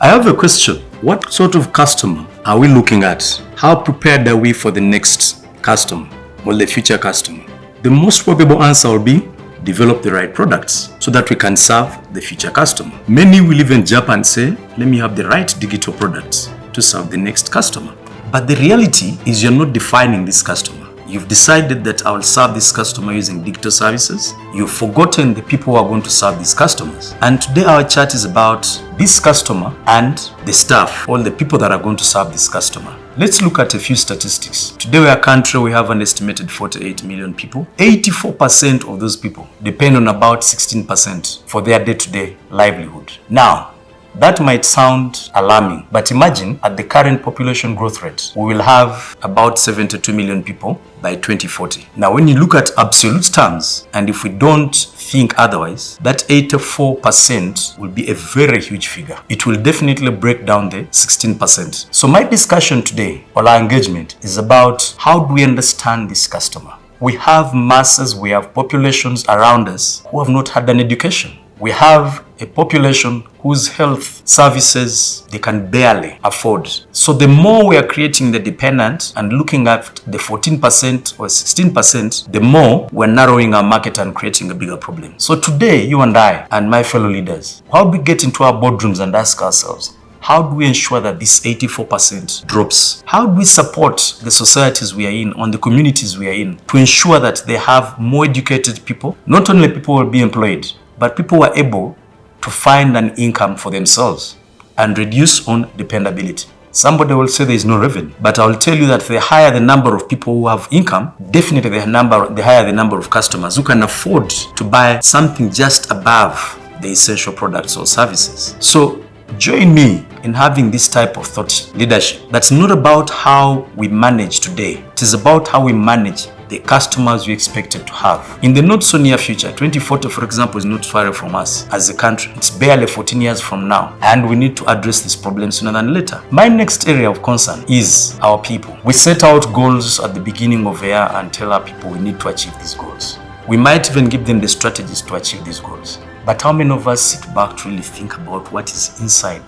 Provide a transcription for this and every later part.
I have a question. What sort of customer are we looking at? How prepared are we for the next customer or the future customer? The most probable answer will be develop the right products so that we can serve the future customer. Many will even jump and say, let me have the right digital products to serve the next customer. But the reality is you're not defining this customer. You've decided that I will serve this customer using digital services. You've forgotten the people who are going to serve these customers. And today our chat is about this customer and the staff, all the people that are going to serve this customer. Let's look at a few statistics. Today we are a country, we have an estimated 48 million people. 84% of those people depend on about 16% for their day-to-day livelihood. Now, that might sound alarming, but imagine at the current population growth rate, we will have about 72 million people by 2040. Now, when you look at absolute terms, and if we don't think otherwise, that 84% will be a very huge figure. It will definitely break down the 16%. So my discussion today, or our engagement, is about how do we understand this customer? We have masses, we have populations around us who have not had an education. We have a population whose health services they can barely afford. So the more we are creating the dependent and looking at the 14% or 16%, the more we're narrowing our market and creating a bigger problem. So today, you and I and my fellow leaders, how do we get into our boardrooms and ask ourselves, how do we ensure that this 84% drops? How do we support the societies we are in, on the communities we are in, to ensure that they have more educated people? Not only people will be employed, but people were able to find an income for themselves and reduce on dependability. Somebody will say there is no revenue, but I will tell you that the higher the number of people who have income, definitely the higher the number of customers who can afford to buy something just above the essential products or services. So join me in having this type of thought leadership. That's not about how we manage today. It is about how we manage the customers we expected to have. In the not so near future, 2040, for example, is not far from us as a country. It's barely 14 years from now, and we need to address this problem sooner than later. My next area of concern is our people. We set out goals at the beginning of the year and tell our people we need to achieve these goals. We might even give them the strategies to achieve these goals. But how many of us sit back to really think about what is inside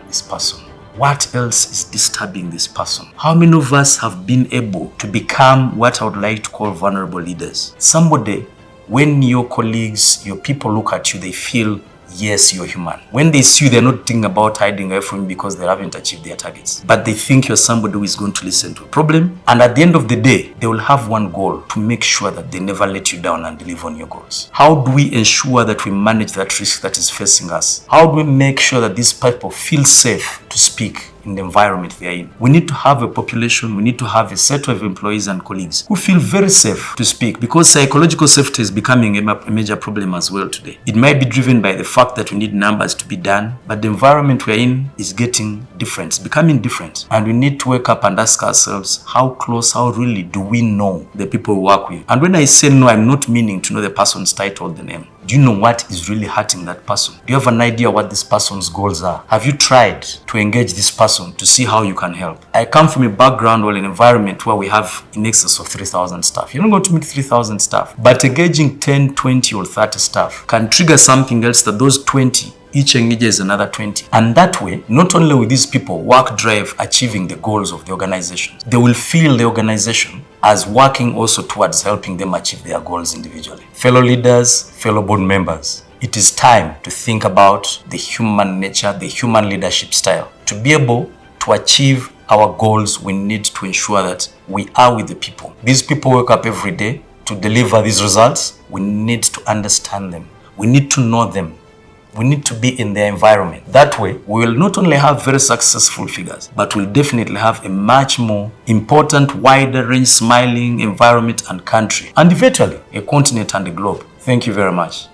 this person? What else is disturbing this person? How many of us have been able to become what I would like to call vulnerable leaders? Somebody, when your colleagues, your people look at you, they feel, yes, you're human. When they see you, they're not thinking about hiding away from you because they haven't achieved their targets. But they think you're somebody who is going to listen to a problem. And at the end of the day, they will have one goal: to make sure that they never let you down and deliver on your goals. How do we ensure that we manage that risk that is facing us? How do we make sure that these people feel safe to speak in the environment they are in? We need to have a population, we need to have a set of employees and colleagues who feel very safe to speak, because psychological safety is becoming a major problem as well today. It might be driven by the fact that we need numbers to be done, but the environment we're in is getting different, it's becoming different. And we need to wake up and ask ourselves, how close, how really do we know the people we work with? And when I say know, I'm not meaning to know the person's title or the name. Do you know what is really hurting that person? Do you have an idea what this person's goals are? Have you tried to engage this person to see how you can help? I come from a background or an environment where we have in excess of 3,000 staff. You're not going to meet 3,000 staff, but engaging 10, 20 or 30 staff can trigger something else that those 20 each engages another 20. And that way, not only will these people work drive achieving the goals of the organization, they will feel the organization as working also towards helping them achieve their goals individually. Fellow leaders, fellow board members, it is time to think about the human nature, the human leadership style. To be able to achieve our goals, we need to ensure that we are with the people. These people wake up every day to deliver these results. We need to understand them. We need to know them. We need to be in their environment. That way, we will not only have very successful figures, but we'll definitely have a much more important, wider range, smiling environment and country, and eventually a continent and a globe. Thank you very much.